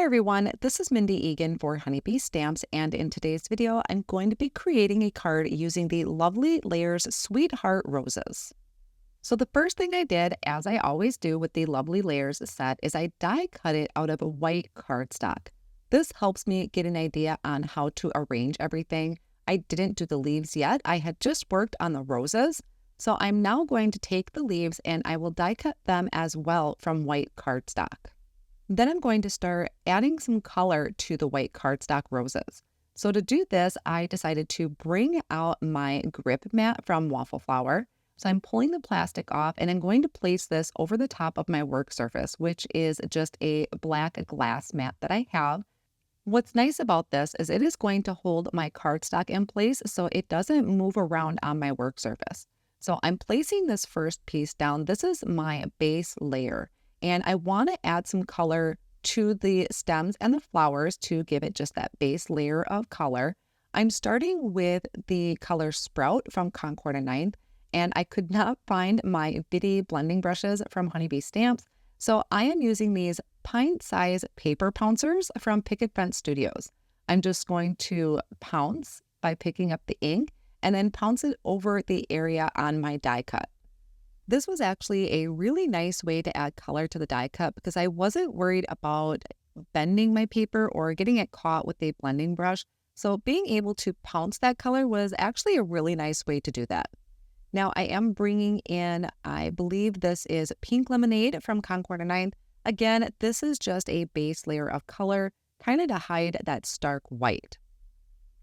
everyone, this is Mindy Egan for Honeybee Stamps, and in today's video, I'm going to be creating a card using the Lovely Layers Sweetheart Roses. So the first thing I did, as I always do with the Lovely Layers set, is I die cut it out of a white cardstock. This helps me get an idea on how to arrange everything. I didn't do the leaves yet. I had just worked on the roses. So I'm now going to take the leaves and I will die cut them as well from white cardstock. Then I'm going to start adding some color to the white cardstock roses. So to do this, I decided to bring out my grip mat from Waffle Flower. So I'm pulling the plastic off and I'm going to place this over the top of my work surface, which is just a black glass mat that I have. What's nice about this is it is going to hold my cardstock in place so it doesn't move around on my work surface. So I'm placing this first piece down. This is my base layer. And I want to add some color to the stems and the flowers to give it just that base layer of color. I'm starting with the color Sprout from Concord and Ninth, and I could not find my bitty blending brushes from Honeybee Stamps, so I am using these pint-size paper pouncers from Picket Fence Studios. I'm just going to pounce by picking up the ink and then pounce it over the area on my die cut. This was actually a really nice way to add color to the die cut because I wasn't worried about bending my paper or getting it caught with a blending brush. So being able to pounce that color was actually a really nice way to do that. Now I am bringing in, I believe this is Pink Lemonade from Concord and Ninth. Again, this is just a base layer of color, kind of to hide that stark white.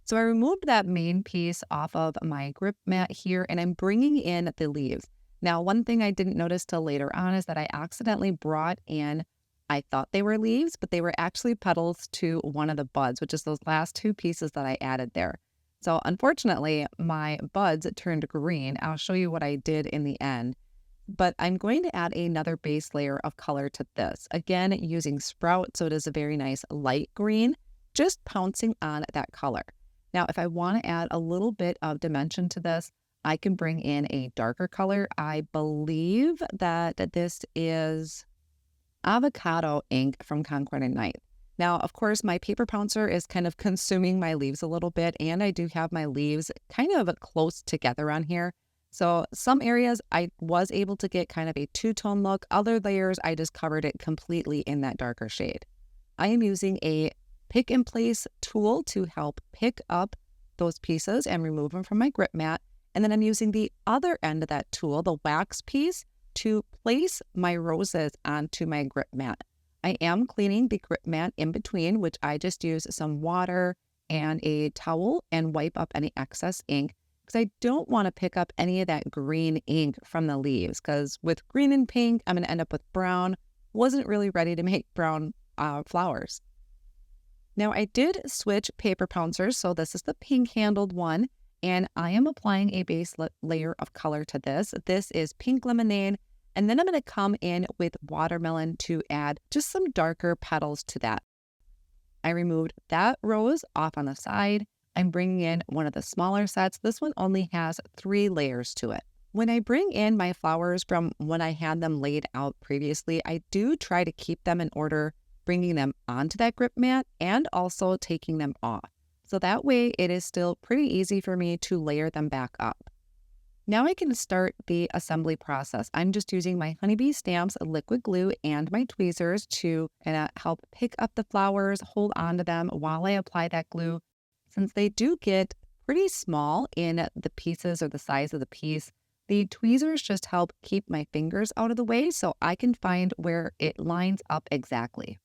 So I removed that main piece off of my grip mat here and I'm bringing in the leaves. Now, one thing I didn't notice till later on is that I accidentally brought in, I thought they were leaves, but they were actually petals to one of the buds, which is those last two pieces that I added there. So unfortunately, my buds turned green. I'll show you what I did in the end. But I'm going to add another base layer of color to this. Again, using Sprout, so it is a very nice light green, just pouncing on that color. Now, if I want to add a little bit of dimension to this, I can bring in a darker color. I believe that this is Avocado ink from Concord and Ninth. Now, of course, my paper pouncer is kind of consuming my leaves a little bit, and I do have my leaves kind of close together on here. So some areas I was able to get kind of a two-tone look. Other layers, I just covered it completely in that darker shade. I am using a pick and place tool to help pick up those pieces and remove them from my grip mat. And then I'm using the other end of that tool, the wax piece, to place my roses onto my grip mat. I am cleaning the grip mat in between, which I just use some water and a towel and wipe up any excess ink because I don't want to pick up any of that green ink from the leaves because with green and pink, I'm going to end up with brown. Wasn't really ready to make brown flowers. Now I did switch paper pouncers, so this is the pink handled one. And I am applying a base layer of color to this. This is Pink Lemonade. And then I'm going to come in with Watermelon to add just some darker petals to that. I removed that rose off on the side. I'm bringing in one of the smaller sets. This one only has 3 layers to it. When I bring in my flowers from when I had them laid out previously, I do try to keep them in order, bringing them onto that grip mat and also taking them off. So that way it is still pretty easy for me to layer them back up. Now I can start the assembly process. I'm just using my Honeybee Stamps liquid glue and my tweezers to help pick up the flowers, hold on to them while I apply that glue. Since they do get pretty small in the pieces or the size of the piece, the tweezers just help keep my fingers out of the way so I can find where it lines up exactly.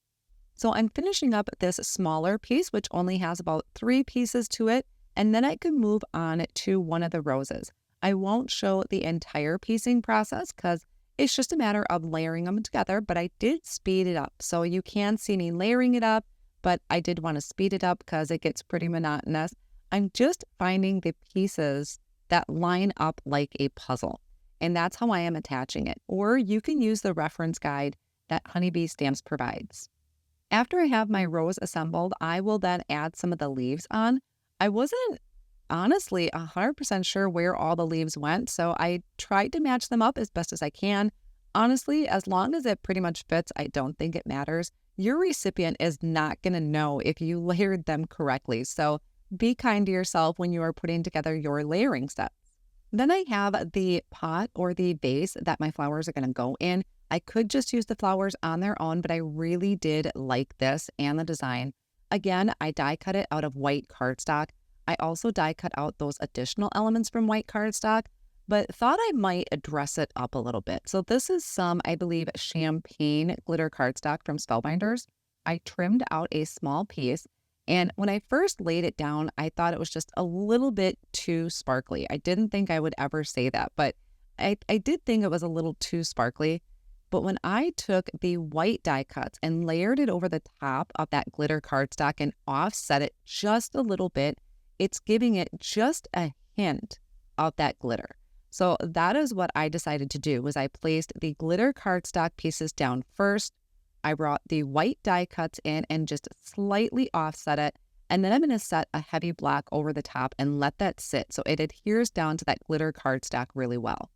So I'm finishing up this smaller piece, which only has about 3 pieces to it, and then I can move on to one of the roses. I won't show the entire piecing process because it's just a matter of layering them together, but I did speed it up. So you can see me layering it up, but I did want to speed it up because it gets pretty monotonous. I'm just finding the pieces that line up like a puzzle, and that's how I am attaching it. Or you can use the reference guide that Honeybee Stamps provides. After I have my rose assembled, I will then add some of the leaves on. I wasn't honestly 100% sure where all the leaves went, so I tried to match them up as best as I can. Honestly, as long as it pretty much fits, I don't think it matters. your recipient is not going to know if you layered them correctly. So be kind to yourself when you are putting together your layering sets. Then I have the pot or the vase that my flowers are going to go in. I could just use the flowers on their own, but I really did like this and the design. Again, I die cut it out of white cardstock. I also die cut out those additional elements from white cardstock, but thought I might dress it up a little bit. So this is some, I believe, champagne glitter cardstock from Spellbinders. I trimmed out a small piece, and when I first laid it down, I thought it was just a little bit too sparkly. I didn't think I would ever say that, but I did think it was a little too sparkly. But when I took the white die cuts and layered it over the top of that glitter cardstock and offset it just a little bit, it's giving it just a hint of that glitter. So that is what I decided to do, was I placed the glitter cardstock pieces down first. I brought the white die cuts in and just slightly offset it. And then I'm going to set a heavy block over the top and let that sit so it adheres down to that glitter cardstock really well.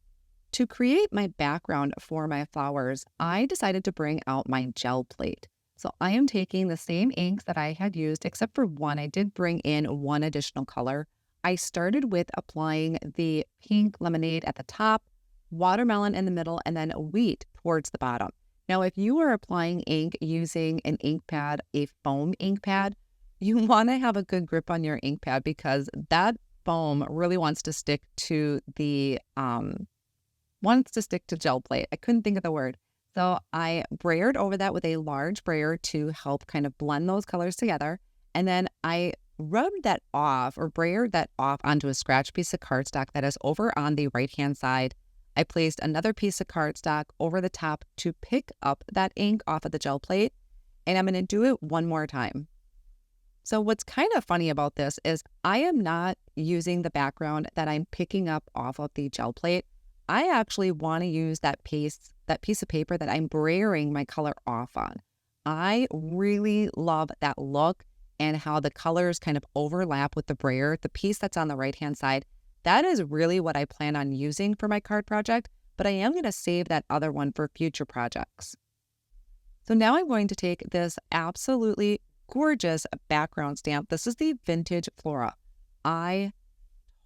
To create my background for my flowers, I decided to bring out my gel plate. So I am taking the same inks that I had used, except for one. I did bring in one additional color. I started with applying the pink lemonade at the top, watermelon in the middle, and then wheat towards the bottom. Now, if you are applying ink using an ink pad, a foam ink pad, you want to have a good grip on your ink pad because that foam really wants to stick to the gel plate. I couldn't think of the word. So I brayered over that with a large brayer to help kind of blend those colors together. And then I rubbed that off or brayered that off onto a scratch piece of cardstock that is over on the right-hand side. I placed another piece of cardstock over the top to pick up that ink off of the gel plate. And I'm going to do it one more time. So what's kind of funny about this is I am not using the background that I'm picking up off of the gel plate. I actually want to use that piece of paper that I'm brayering my color off on. I really love that look and how the colors kind of overlap with the brayer. The piece that's on the right-hand side, that is really what I plan on using for my card project, but I am going to save that other one for future projects. So now I'm going to take this absolutely gorgeous background stamp. This is the Vintage Flora. I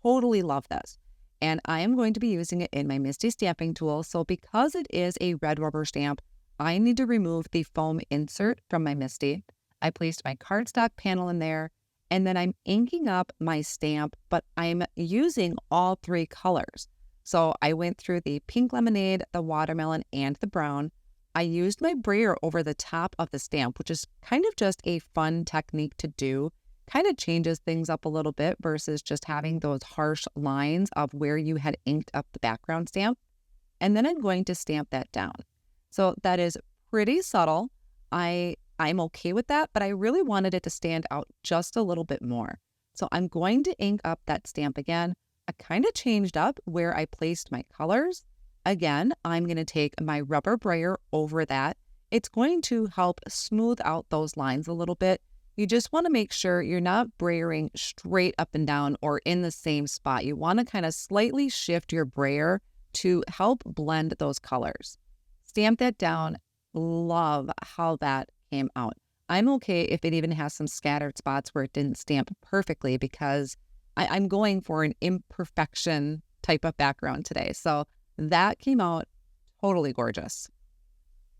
totally love this. And I am going to be using it in my MISTI stamping tool. So because it is a red rubber stamp, I need to remove the foam insert from my MISTI. I placed my cardstock panel in there, and then I'm inking up my stamp, but I'm using all three colors. So I went through the pink lemonade, the watermelon, and the brown. I used my brayer over the top of the stamp, which is kind of just a fun technique to do. Kind of changes things up a little bit versus just having those harsh lines of where you had inked up the background stamp. And then I'm going to stamp that down. So that is pretty subtle. I'm okay with that, but I really wanted it to stand out just a little bit more. So I'm going to ink up that stamp again. I kind of changed up where I placed my colors. Again, I'm going to take my rubber brayer over that. It's going to help smooth out those lines a little bit. You just want to make sure you're not brayering straight up and down or in the same spot. You want to kind of slightly shift your brayer to help blend those colors. Stamp that down. Love how that came out. I'm okay if it even has some scattered spots where it didn't stamp perfectly because I'm going for an imperfection type of background today. So that came out totally gorgeous.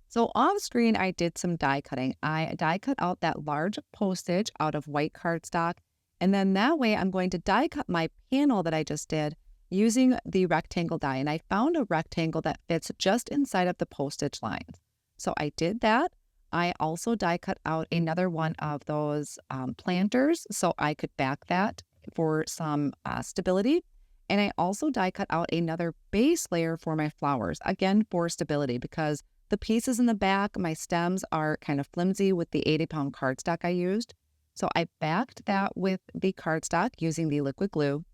So off screen, I did some die cutting. I die cut out that large postage out of white cardstock. And then that way I'm going to die cut my panel that I just did using the rectangle die. And I found a rectangle that fits just inside of the postage lines. So I did that. I also die cut out another one of those planters so I could back that for some stability. And I also die cut out another base layer for my flowers, again for stability, because the pieces in the back, my stems are kind of flimsy with the 80-pound cardstock I used. So I backed that with the cardstock using the liquid glue,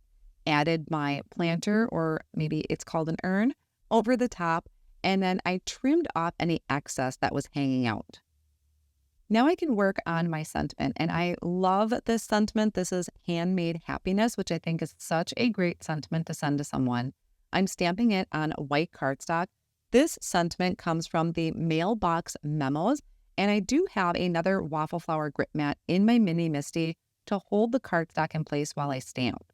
added my planter, or maybe it's called an urn, over the top, and then I trimmed off any excess that was hanging out. Now I can work on my sentiment, and I love this sentiment. This is Handmade Happiness, which I think is such a great sentiment to send to someone. I'm stamping it on white cardstock. This sentiment comes from the Mailbox Memos, And I do have another waffle flower grip mat in my mini MISTI to hold the cardstock in place while I stamp.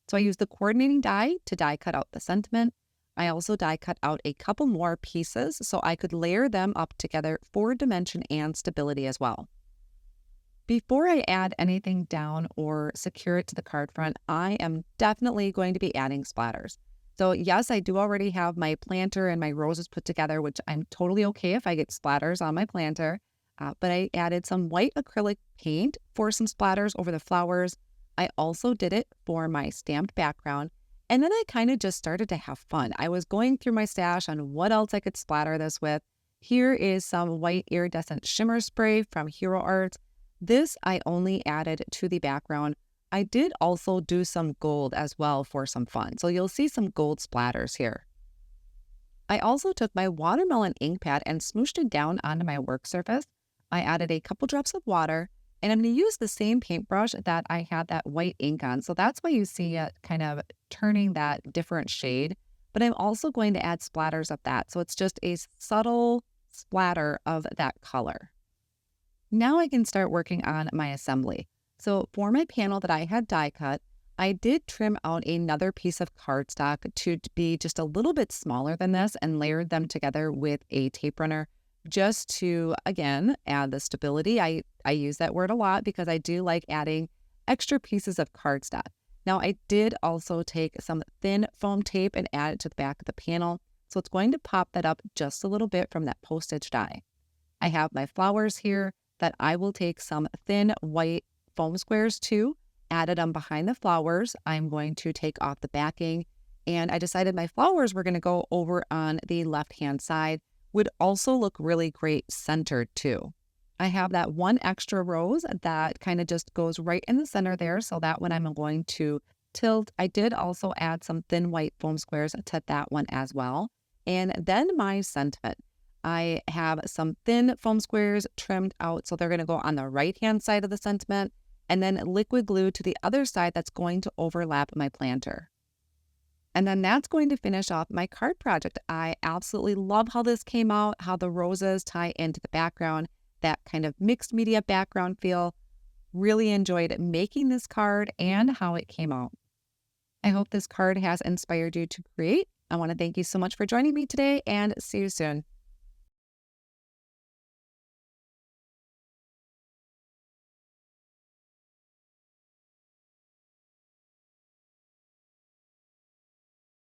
So I use the coordinating die to die cut out the sentiment. I also die cut out a couple more pieces so I could layer them up together for dimension and stability as well. Before I add anything down or secure it to the card front, I am definitely going to be adding splatters. So yes, I do already have my planter and my roses put together, which I'm totally okay if I get splatters on my planter. But I added some white acrylic paint for some splatters over the flowers. I also did it for my stamped background. And then I kind of just started to have fun. I was going through my stash on what else I could splatter this with. Here is some white iridescent shimmer spray from Hero Art. This I only added to the background. I did also do some gold as well for some fun. So you'll see some gold splatters here. I also took my watermelon ink pad and smooshed it down onto my work surface. I added a couple drops of water, and I'm going to use the same paintbrush that I had that white ink on. So that's why you see it kind of turning that different shade. But I'm also going to add splatters of that. So it's just a subtle splatter of that color. Now I can start working on my assembly. So for my panel that I had die cut, I did trim out another piece of cardstock to be just a little bit smaller than this and layered them together with a tape runner just to, again, add the stability. I use that word a lot because I do like adding extra pieces of cardstock. Now I did also take some thin foam tape and add it to the back of the panel. So it's going to pop that up just a little bit from that postage die. I have my flowers here that I will take some thin white foam squares to, added them behind the flowers. I'm going to take off the backing, and I decided my flowers were going to go over on the left-hand side. Would also look really great centered too. I have that one extra rose that kind of just goes right in the center there, so that when I'm going to tilt, I did also add some thin white foam squares to that one as well. And then my sentiment. I have some thin foam squares trimmed out, so they're going to go on the right-hand side of the sentiment, and then liquid glue to the other side that's going to overlap my planter. And then that's going to finish off my card project. I absolutely love how this came out, how the roses tie into the background, that kind of mixed media background feel. Really enjoyed making this card and how it came out. I hope this card has inspired you to create. I want to thank you so much for joining me today, and see you soon.